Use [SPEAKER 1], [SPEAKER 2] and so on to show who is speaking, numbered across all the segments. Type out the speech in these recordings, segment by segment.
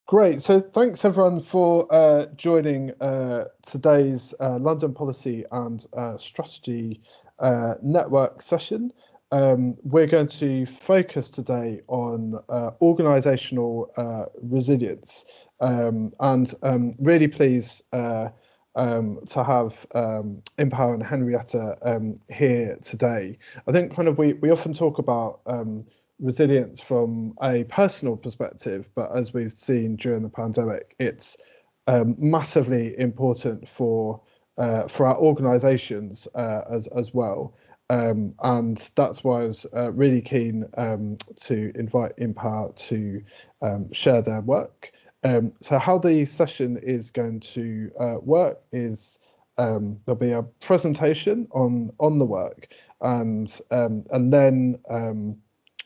[SPEAKER 1] Great. So thanks everyone for joining today's London Policy and Strategy Network session. We're going to focus today on organisational resilience, and really pleased to have Empower and Henrietta here today. I think kind of we often talk about resilience from a personal perspective, but as we've seen during the pandemic, it's massively important for our organisations as well. And that's why I was really keen to invite Empower to share their work. So how the session is going to work is there'll be a presentation on the work, and then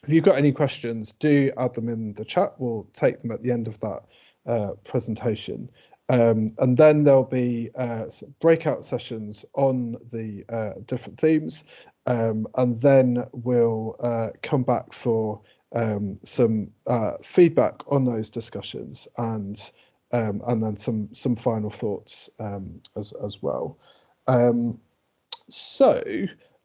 [SPEAKER 1] if you've got any questions, do add them in the chat. We'll take them at the end of that presentation. And then there'll be breakout sessions on the different themes. And then we'll come back for some feedback on those discussions, and then some final thoughts as well.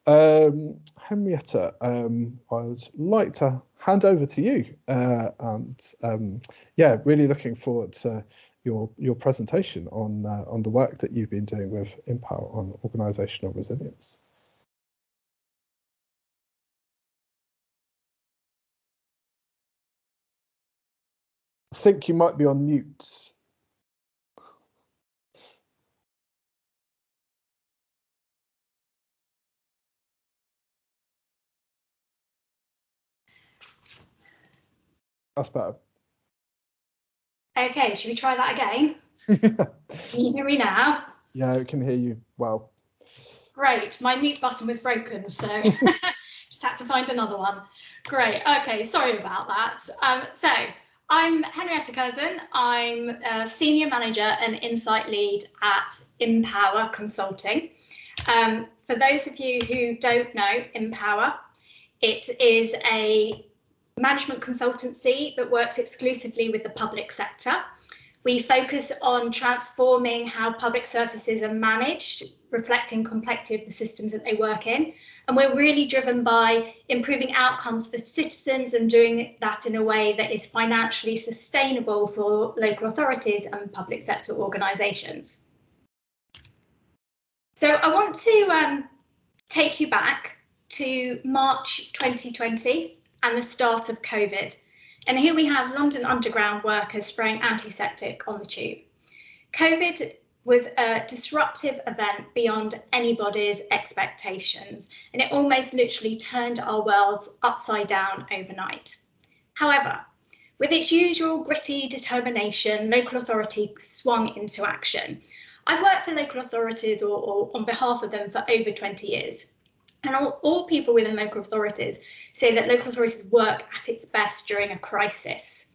[SPEAKER 1] Henrietta, I would like to hand over to you, and yeah, really looking forward to your presentation on the work that you've been doing with Empower on organisational resilience. I think you might be on mute. That's better.
[SPEAKER 2] Okay, should we try that again? Can you hear me now?
[SPEAKER 1] Yeah, I can hear you well.
[SPEAKER 2] Great, my mute button was broken, so just had to find another one. Great, okay, sorry about that. So I'm Henrietta Curzon. I'm a Senior Manager and Insight Lead at Empower Consulting. For those of you who don't know Empower, it is a management consultancy that works exclusively with the public sector. We focus on transforming how public services are managed, reflecting complexity of the systems that they work in. And we're really driven by improving outcomes for citizens and doing that in a way that is financially sustainable for local authorities and public sector organisations. So I want to take you back to March 2020 and the start of COVID. And here we have London Underground workers spraying antiseptic on the tube. COVID was a disruptive event beyond anybody's expectations, and it almost literally turned our worlds upside down overnight. However, with its usual gritty determination, local authority swung into action. I've worked for local authorities or on behalf of them for over 20 years. And all people within local authorities say that local authorities work at its best during a crisis.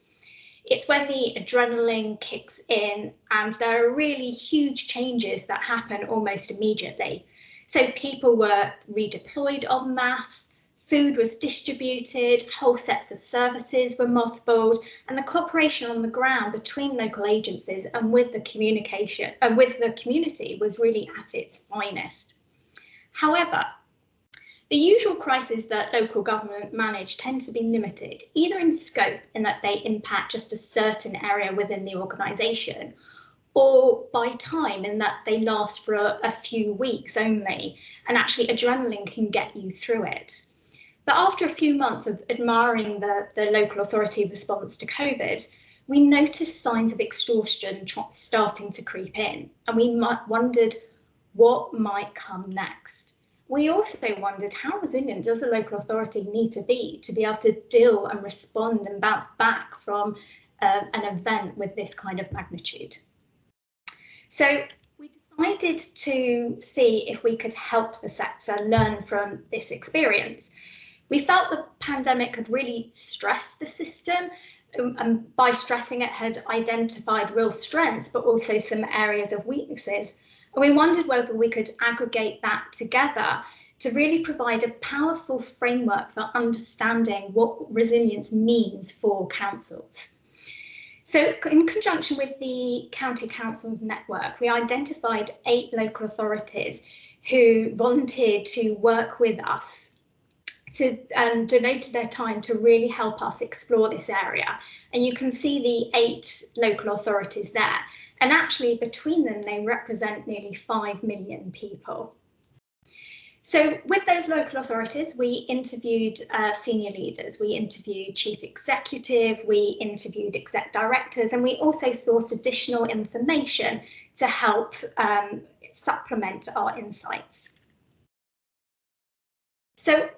[SPEAKER 2] It's when the adrenaline kicks in and there are really huge changes that happen almost immediately. So people were redeployed en masse, food was distributed, whole sets of services were mothballed, and the cooperation on the ground between local agencies and with the communication and with the community was really at its finest. However, the usual crises that local government manage tend to be limited, either in scope in that they impact just a certain area within the organisation, or by time in that they last for a few weeks only, and actually adrenaline can get you through it. But after a few months of admiring the local authority response to COVID, we noticed signs of exhaustion starting to creep in, and we wondered what might come next. We also wondered how resilient does a local authority need to be able to deal and respond and bounce back from an event with this kind of magnitude. So we decided to see if we could help the sector learn from this experience. We felt the pandemic had really stressed the system, and by stressing it had identified real strengths, but also some areas of weaknesses. And we wondered whether we could aggregate that together to really provide a powerful framework for understanding what resilience means for councils. So in conjunction with the County Councils network, we identified 8 local authorities who volunteered to work with us and donated their time to really help us explore this area. And you can see the 8 local authorities there. And actually between them, they represent nearly 5 million people. So with those local authorities, we interviewed senior leaders, we interviewed chief executive, we interviewed exec directors, and we also sourced additional information to help supplement our insights. So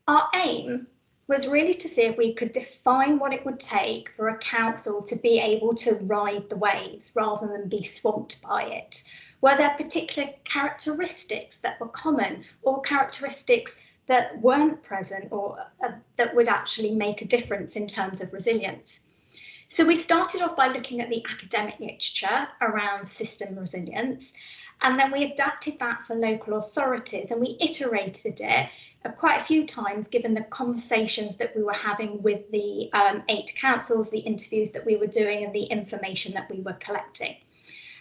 [SPEAKER 2] our aim was really to see if we could define what it would take for a council to be able to ride the waves rather than be swamped by it. Were there particular characteristics that were common or characteristics that weren't present or that would actually make a difference in terms of resilience? So we started off by looking at the academic literature around system resilience, and then we adapted that for local authorities and we iterated it quite a few times given the conversations that we were having with the 8 councils, the interviews that we were doing and the information that we were collecting.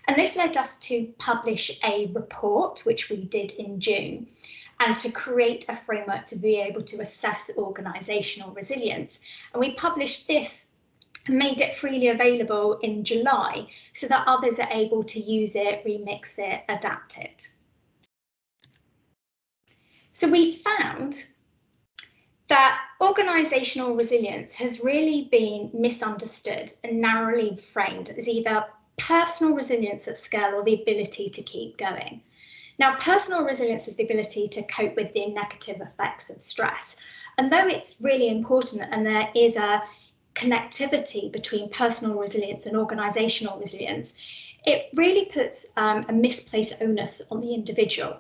[SPEAKER 2] And this led us to publish a report, which we did in June, and to create a framework to be able to assess organisational resilience. And we published this and made it freely available in July so that others are able to use it, remix it, adapt it. So we found that organisational resilience has really been misunderstood and narrowly framed as either personal resilience at scale or the ability to keep going. Now, personal resilience is the ability to cope with the negative effects of stress. And though it's really important and there is a connectivity between personal resilience and organisational resilience, it really puts a misplaced onus on the individual.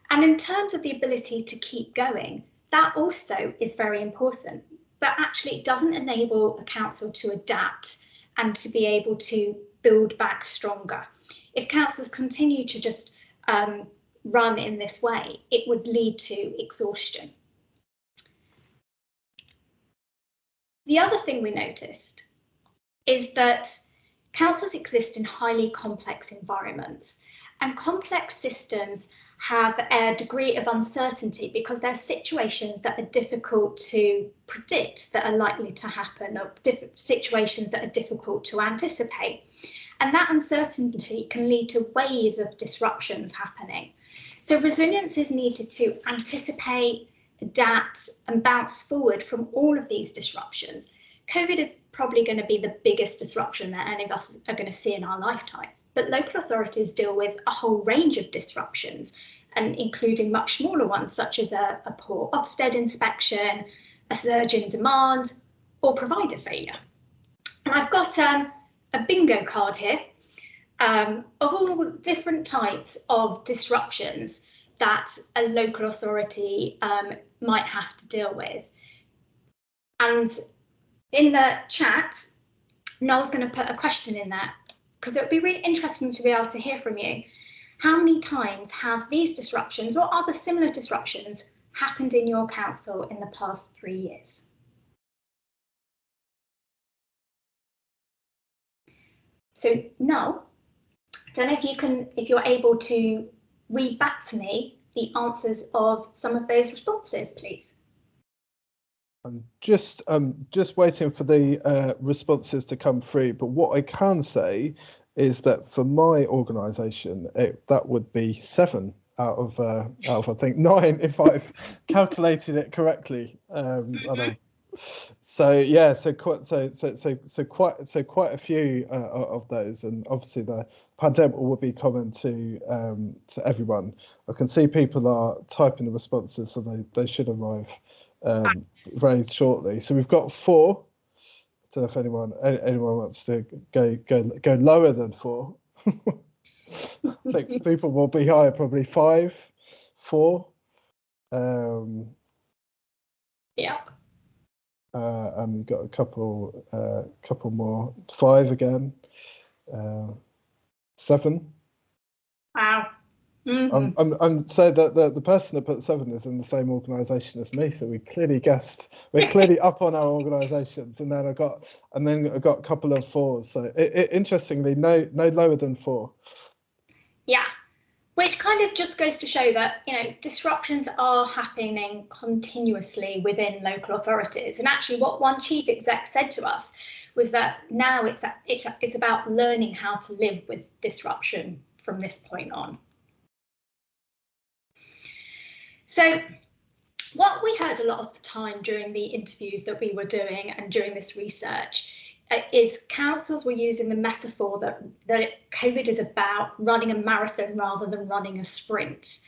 [SPEAKER 2] And in terms of the ability to keep going, that also is very important, but actually it doesn't enable a council to adapt and to be able to build back stronger. If councils continue to just run in this way, it would lead to exhaustion. The other thing we noticed is that councils exist in highly complex environments, and complex systems have a degree of uncertainty because there are situations that are difficult to predict that are likely to happen, or situations that are difficult to anticipate. And that uncertainty can lead to waves of disruptions happening. So resilience is needed to anticipate, adapt, and bounce forward from all of these disruptions. COVID is probably going to be the biggest disruption that any of us are going to see in our lifetimes, but local authorities deal with a whole range of disruptions, and including much smaller ones such as a poor Ofsted inspection, a surge in demand, or provider failure. And I've got a bingo card here of all different types of disruptions that a local authority might have to deal with. And in the chat, Noel's going to put a question in there because it would be really interesting to be able to hear from you. How many times have these disruptions or other similar disruptions happened in your council in the past 3 years? So Noel, I don't know if you're able to read back to me the answers of some of those responses, please.
[SPEAKER 1] I'm just waiting for the responses to come through, but what I can say is that for my organisation, that would be 7 out of I think 9 if I've calculated it correctly. So yeah, so quite a few of those, and obviously the pandemic will be common to everyone. I can see people are typing the responses, so they should arrive very shortly. So we've got 4. I don't know if anyone wants to go lower than 4. I think people will be higher, probably 5, 4.
[SPEAKER 2] Yeah.
[SPEAKER 1] And we've got a couple more. 5 again. 7.
[SPEAKER 2] Wow. Mm-hmm.
[SPEAKER 1] So the person that put 7 is in the same organisation as me, so we clearly guessed. We're clearly up on our organisations, and then I got a couple of 4s. So interestingly, no lower than 4.
[SPEAKER 2] Yeah, which kind of just goes to show that, you know, disruptions are happening continuously within local authorities. And actually, what one chief exec said to us was that now it's about learning how to live with disruption from this point on. So what we heard a lot of the time during the interviews that we were doing and during this research is councils were using the metaphor that COVID is about running a marathon rather than running a sprint.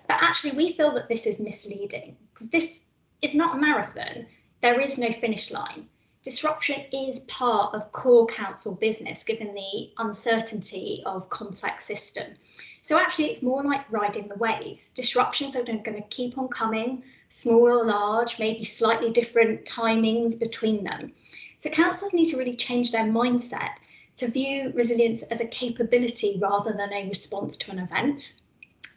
[SPEAKER 2] But actually, we feel that this is misleading because this is not a marathon. There is no finish line. Disruption is part of core council business, given the uncertainty of complex system. So actually, it's more like riding the waves. Disruptions are going to keep on coming, small or large, maybe slightly different timings between them. So councils need to really change their mindset to view resilience as a capability rather than a response to an event.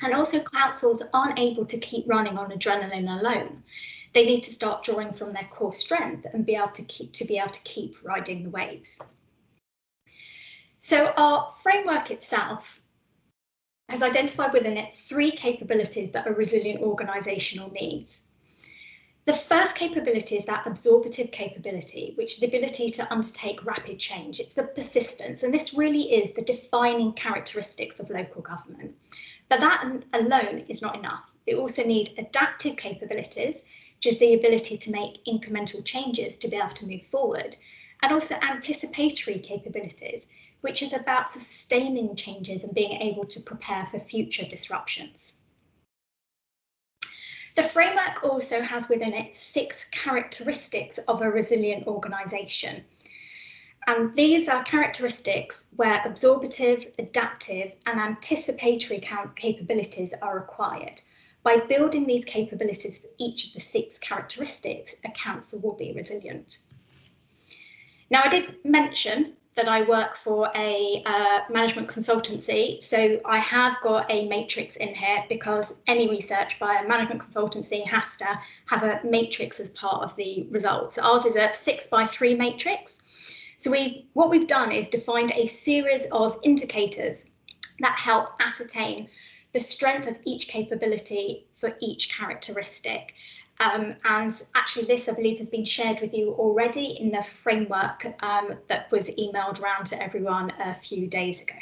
[SPEAKER 2] And also councils aren't able to keep running on adrenaline alone. They need to start drawing from their core strength and be able to keep riding the waves. So our framework itself has identified within it 3 capabilities that a resilient organisational needs. The first capability is that absorptive capability, which is the ability to undertake rapid change. It's the persistence, and this really is the defining characteristics of local government. But that alone is not enough. It also needs adaptive capabilities, which is the ability to make incremental changes to be able to move forward, and also anticipatory capabilities, which is about sustaining changes and being able to prepare for future disruptions. The framework also has within it 6 characteristics of a resilient organisation. And these are characteristics where absorptive, adaptive and anticipatory capabilities are required. By building these capabilities for each of the 6 characteristics, a council will be resilient. Now, I did mention that I work for a management consultancy, so I have got a matrix in here because any research by a management consultancy has to have a matrix as part of the results. Ours is a 6x3 matrix. So what we've done is defined a series of indicators that help ascertain the strength of each capability for each characteristic. And actually this, I believe, has been shared with you already in the framework that was emailed around to everyone a few days ago.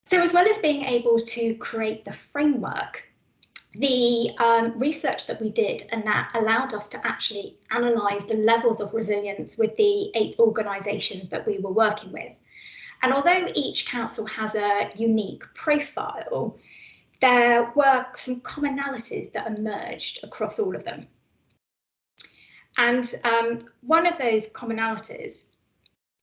[SPEAKER 2] So as well as being able to create the framework, the research that we did, and that allowed us to actually analyse the levels of resilience with the 8 organisations that we were working with. And although each council has a unique profile, there were some commonalities that emerged across all of them. And one of those commonalities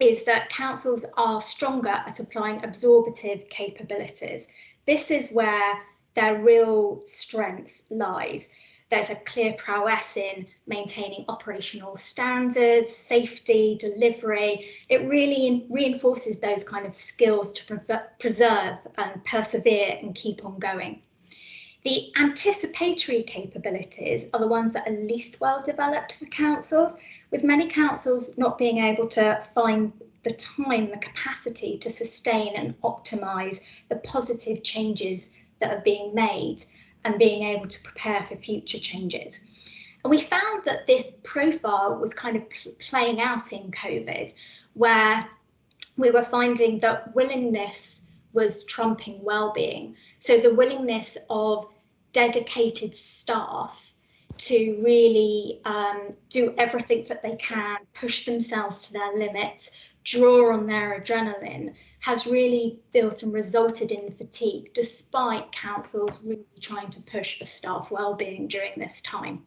[SPEAKER 2] is that councils are stronger at applying absorptive capabilities. This is where their real strength lies. There's a clear prowess in maintaining operational standards, safety, delivery. It really reinforces those kind of skills to preserve and persevere and keep on going. The anticipatory capabilities are the ones that are least well developed for councils, with many councils not being able to find the time, the capacity to sustain and optimise the positive changes that are being made and being able to prepare for future changes. And we found that this profile was kind of playing out in COVID, where we were finding that willingness was trumping well-being. So the willingness of dedicated staff to really do everything that they can, push themselves to their limits, draw on their adrenaline, has really built and resulted in fatigue, despite councils really trying to push for staff well-being during this time.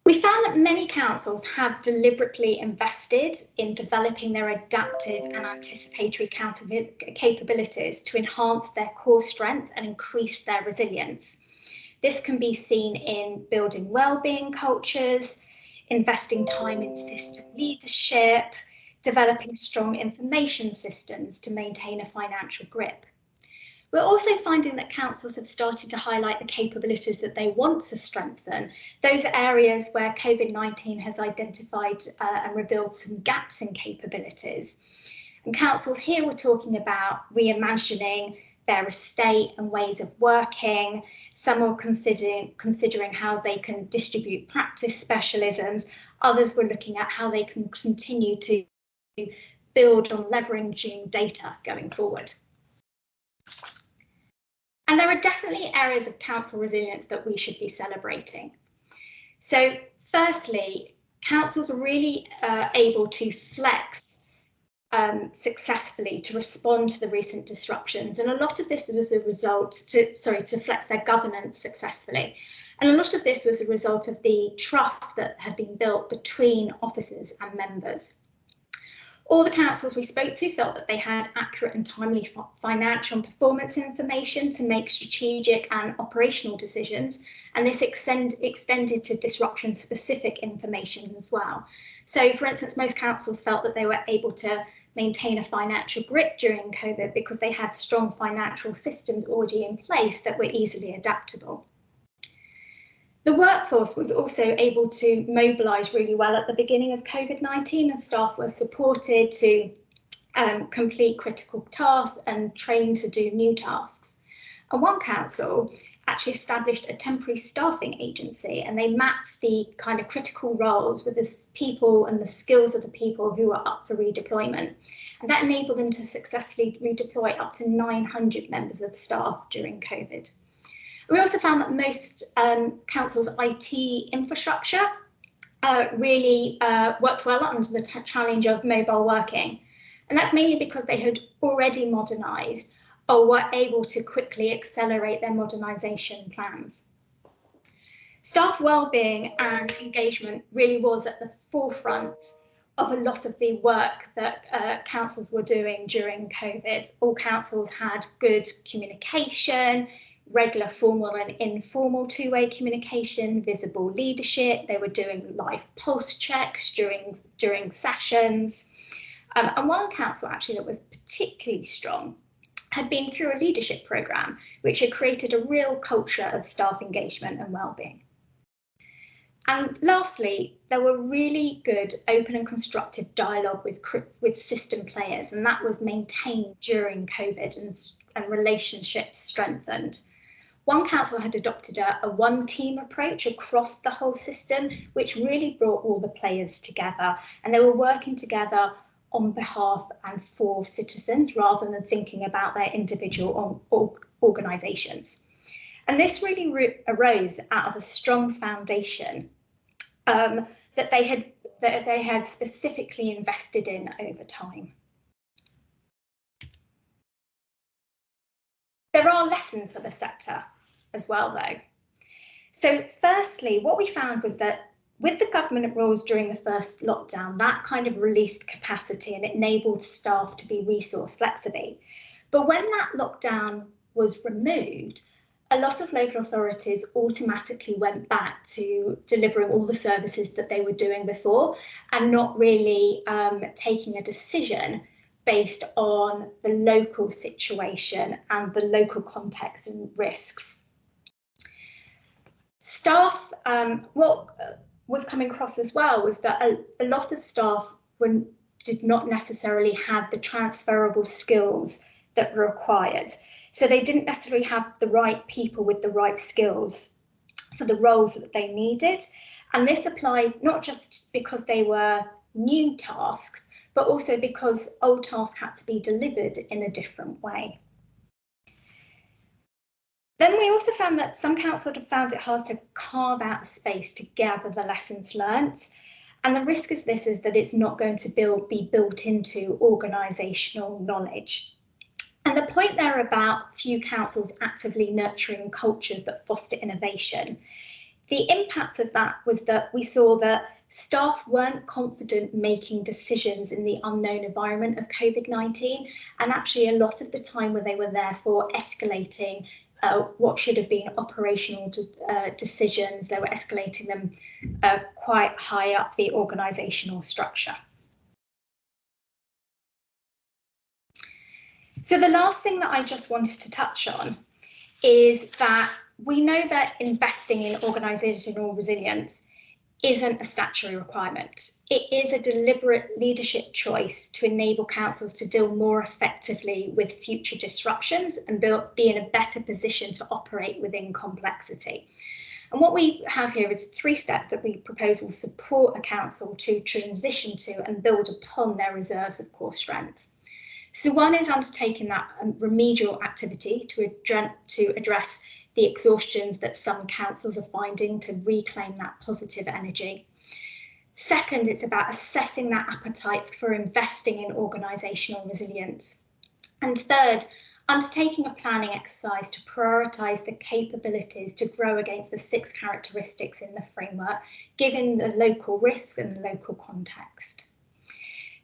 [SPEAKER 2] We found that many councils have deliberately invested in developing their adaptive and anticipatory capabilities to enhance their core strength and increase their resilience. This can be seen in building well-being cultures, investing time in system leadership, developing strong information systems to maintain a financial grip. We're also finding that councils have started to highlight the capabilities that they want to strengthen. Those are areas where COVID-19 has identified and revealed some gaps in capabilities. And councils here were talking about reimagining their estate and ways of working. Some are considering how they can distribute practice specialisms. Others were looking at how they can continue to build on leveraging data going forward. And there are definitely areas of council resilience that we should be celebrating. So firstly, councils are really able to flex successfully to respond to the recent disruptions. And a lot of this was a result to flex their governance successfully. And a lot of this was a result of the trust that had been built between officers and members. All the councils we spoke to felt that they had accurate and timely financial and performance information to make strategic and operational decisions, and this extended to disruption-specific information as well. So, for instance, most councils felt that they were able to maintain a financial grip during COVID because they had strong financial systems already in place that were easily adaptable. The workforce was also able to mobilise really well at the beginning of COVID-19, and staff were supported to complete critical tasks and trained to do new tasks. And one council actually established a temporary staffing agency, and they mapped the kind of critical roles with the people and the skills of the people who were up for redeployment. And that enabled them to successfully redeploy up to 900 members of staff during COVID. We also found that most councils' IT infrastructure really worked well under the challenge of mobile working. And that's mainly because they had already modernised or were able to quickly accelerate their modernisation plans. Staff wellbeing and engagement really was at the forefront of a lot of the work that councils were doing during COVID. All councils had good communication, regular formal and informal two-way communication, visible leadership. They were doing live pulse checks during sessions. And one council actually that was particularly strong had been through a leadership programme, which had created a real culture of staff engagement and wellbeing. And lastly, there were really good open and constructive dialogue with system players, and that was maintained during COVID and relationships strengthened. One council had adopted a one-team approach across the whole system, which really brought all the players together, and they were working together on behalf and for citizens rather than thinking about their individual organisations. And this really arose out of a strong foundation that they had specifically invested in over time. There are lessons for the sector as well, though. So firstly, what we found was that with the government rules during the first lockdown, that kind of released capacity and it enabled staff to be resource flexible. But when that lockdown was removed, a lot of local authorities automatically went back to delivering all the services that they were doing before and not really taking a decision based on the local situation and the local context and risks. Staff, what was coming across as well was that a lot of staff did not necessarily have the transferable skills that were required. So they didn't necessarily have the right people with the right skills for the roles that they needed. And this applied not just because they were new tasks, but also because old tasks had to be delivered in a different way. Then we also found that some councils have found it hard to carve out a space to gather the lessons learnt. And the risk of this is that it's not going to be built into organisational knowledge. And the point there about few councils actively nurturing cultures that foster innovation, the impact of that was that we saw that staff weren't confident making decisions in the unknown environment of COVID-19. And actually a lot of the time when they were therefore escalating what should have been operational decisions, they were escalating them quite high up the organisational structure. So the last thing that I just wanted to touch on is that we know that investing in organisational resilience isn't a statutory requirement. It is a deliberate leadership choice to enable councils to deal more effectively with future disruptions and be in a better position to operate within complexity. And what we have here is 3 steps that we propose will support a council to transition to and build upon their reserves of core strength. So one is undertaking that remedial activity to address the exhaustions that some councils are finding to reclaim that positive energy. Second, it's about assessing that appetite for investing in organisational resilience. And third, undertaking a planning exercise to prioritise the capabilities to grow against the 6 characteristics in the framework, given the local risks and the local context.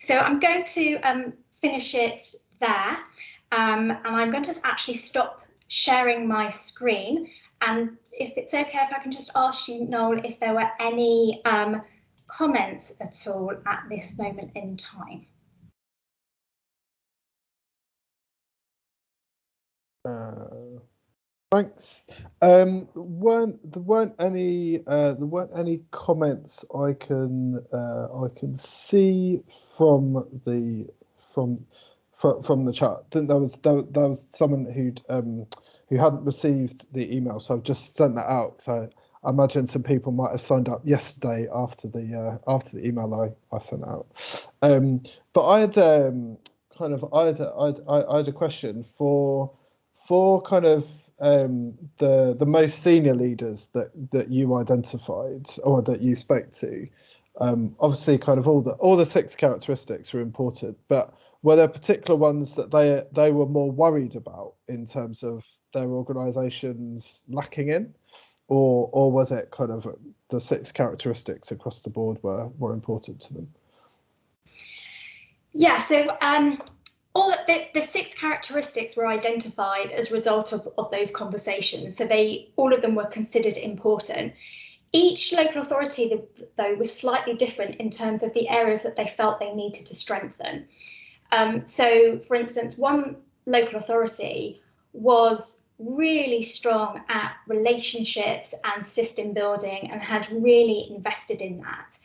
[SPEAKER 2] So I'm going to finish it there, and I'm going to actually stop sharing my screen, and if it's okay if I can just ask you, Noel, if there were any comments at all at this moment in time.
[SPEAKER 1] Thanks. There weren't any comments I can see from the chat. I think there was someone who hadn't received the email, so I've just sent that out. So I imagine some people might have signed up yesterday after the email I sent out. But I had I had a question for kind of the most senior leaders that you identified or that you spoke to. Obviously, kind of all the 6 characteristics are important, but were there particular ones that they were more worried about in terms of their organisations lacking in, or was it kind of the 6 characteristics across the board were important to them?
[SPEAKER 2] Yeah, so all the 6 characteristics were identified as a result of those conversations. So all of them were considered important. Each local authority, though, was slightly different in terms of the areas that they felt they needed to strengthen. So, for instance, one local authority was really strong at relationships and system building and had really invested in that,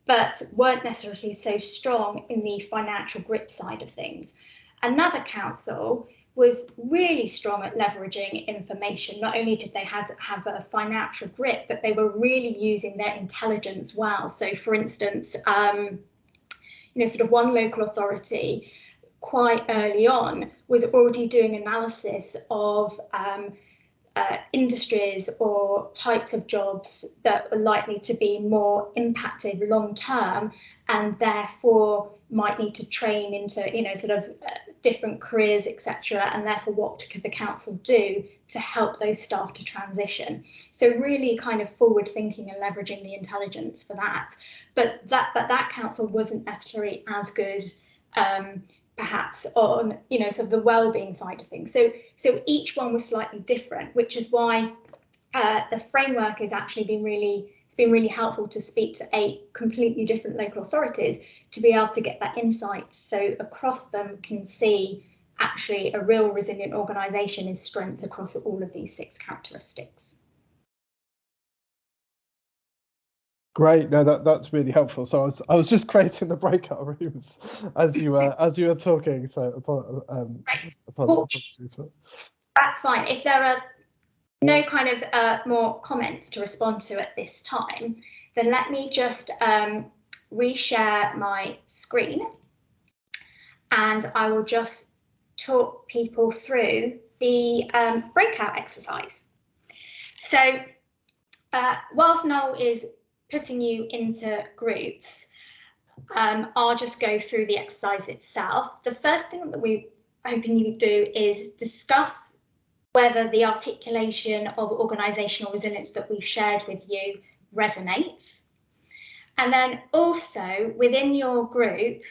[SPEAKER 2] but weren't necessarily so strong in the financial grip side of things. Another council was really strong at leveraging information. Not only did they have a financial grip, but they were really using their intelligence well. So, for instance, sort of one local authority quite early on was already doing analysis of industries or types of jobs that are likely to be more impacted long term, and therefore might need to train into different careers, etc. And therefore, what could the council do to help those staff to transition? So really kind of forward thinking and leveraging the intelligence for that. But that council wasn't necessarily as good perhaps on sort of the well-being side of things. So each one was slightly different, which is why the framework has actually been really helpful to speak to 8 completely different local authorities to be able to get that insight, so across them can see actually a real resilient organisation is strength across all of these 6 characteristics.
[SPEAKER 1] Great, no, that's really helpful. So I was just creating the breakout rooms as you were talking. So apologies.
[SPEAKER 2] That's fine. If there are no kind of more comments to respond to at this time, then let me just reshare my screen, and I will just talk people through the breakout exercise. So whilst Noel is putting you into groups, I'll just go through the exercise itself. The first thing that we're hoping you do is discuss whether the articulation of organisational resilience that we've shared with you resonates. And then also within your group,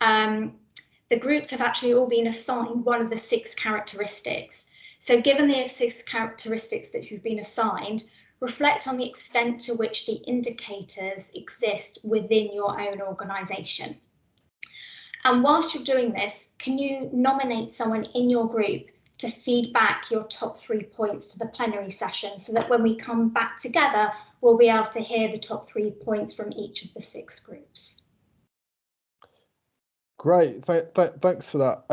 [SPEAKER 2] the groups have actually all been assigned one of the 6 characteristics. So given the 6 characteristics that you've been assigned, reflect on the extent to which the indicators exist within your own organisation. And whilst you're doing this, can you nominate someone in your group to feed back your top 3 points to the plenary session, so that when we come back together, we'll be able to hear the top 3 points from each of the 6 groups.
[SPEAKER 1] Great, thanks for that.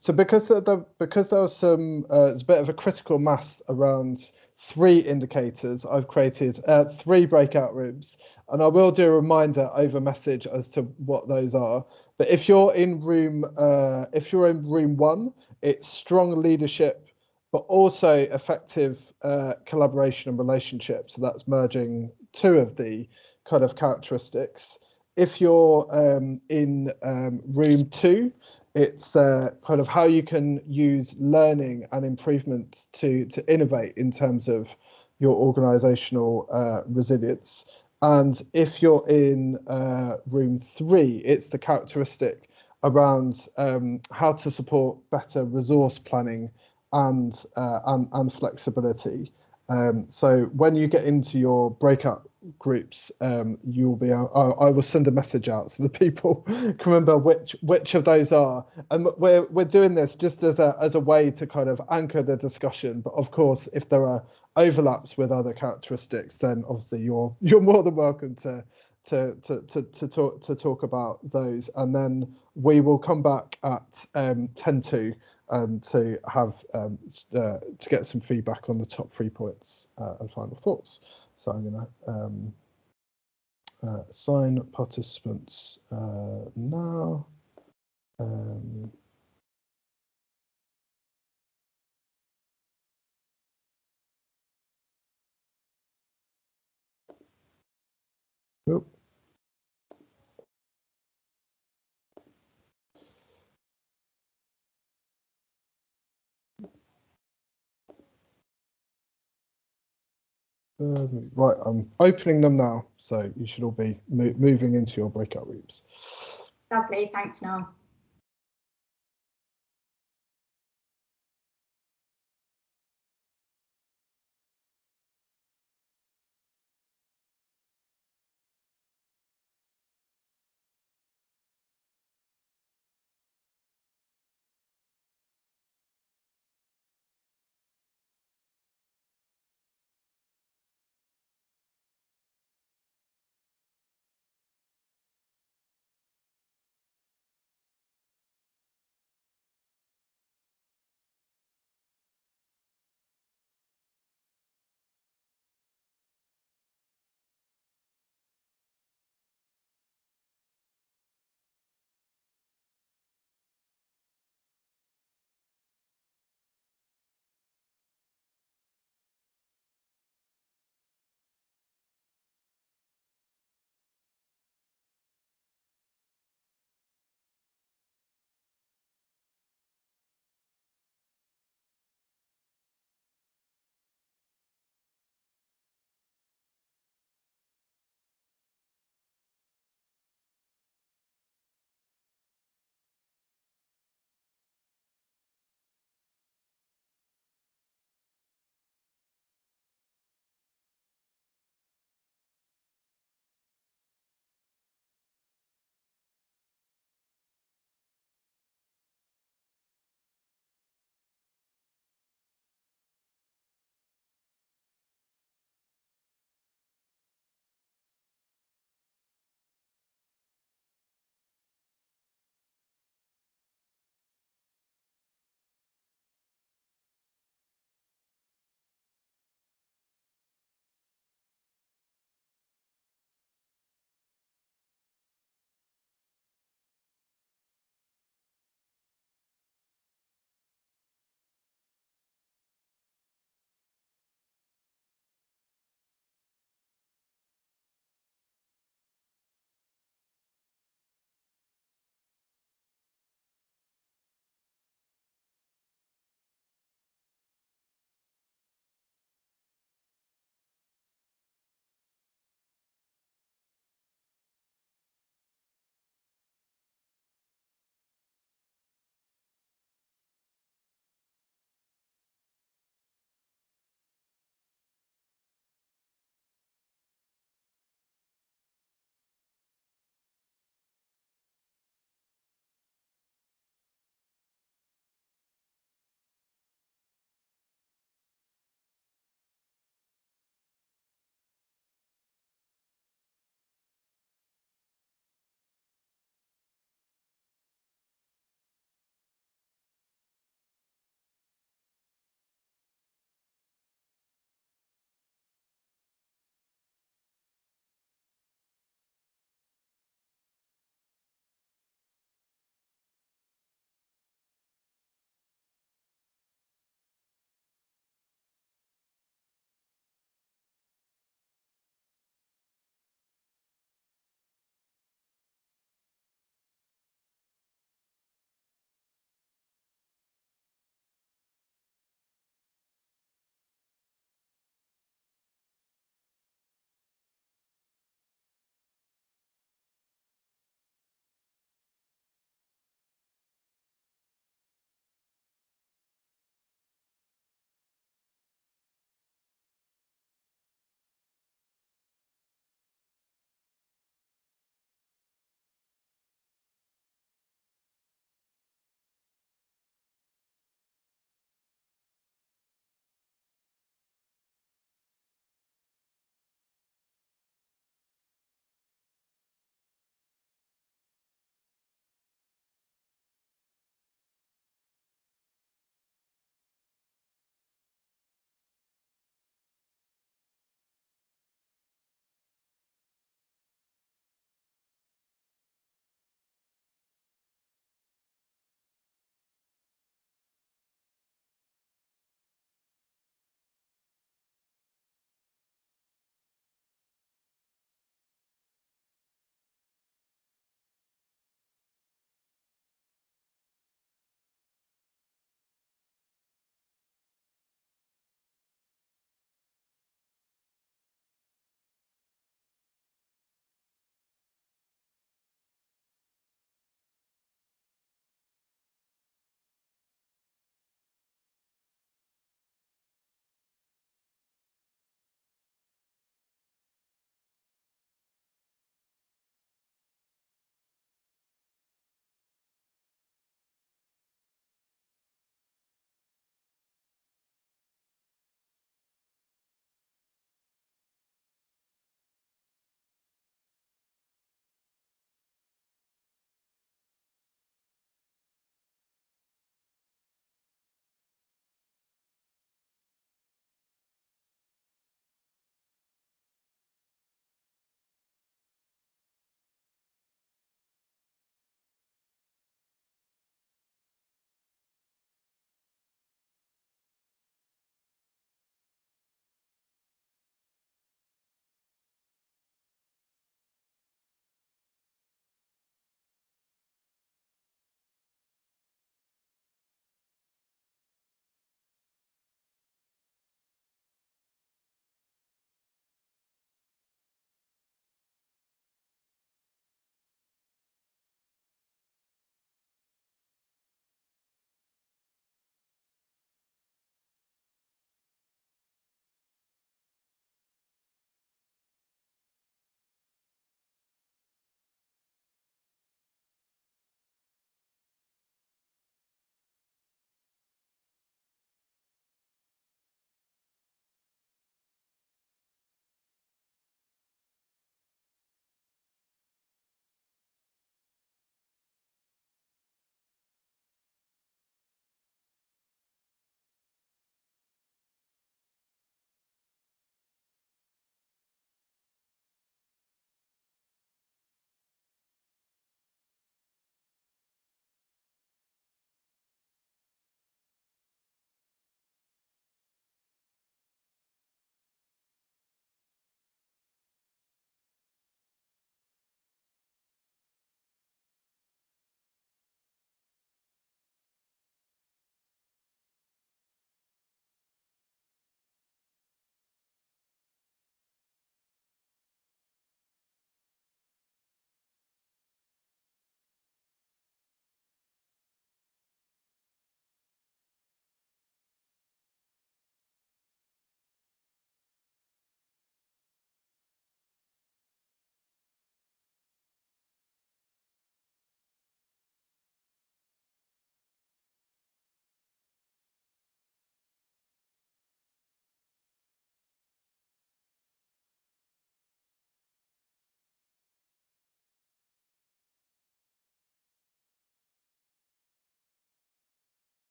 [SPEAKER 1] So because there was some, it's a bit of a critical mass around 3 indicators, I've created 3 breakout rooms, and I will do a reminder over message as to what those are. But if you're in room 1, it's strong leadership, but also effective collaboration and relationship. So that's merging 2 of the kind of characteristics. If you're in room 2, it's kind of how you can use learning and improvement to innovate in terms of your organizational resilience. And if you're in room 3, it's the characteristic around how to support better resource planning and flexibility. So when you get into your breakout groups, you'll be I will send a message out so the people can remember which of those are, and we're doing this just as a way to kind of anchor the discussion. But of course, if there are overlaps with other characteristics, then obviously you're more than welcome to talk about those, and then we will come back at 10:02 to have to get some feedback on the top 3 points and final thoughts. So I'm going to assign participants now. Oh. Right, I'm opening them now, so you should all be moving into your breakout rooms.
[SPEAKER 2] Lovely, thanks, Noel.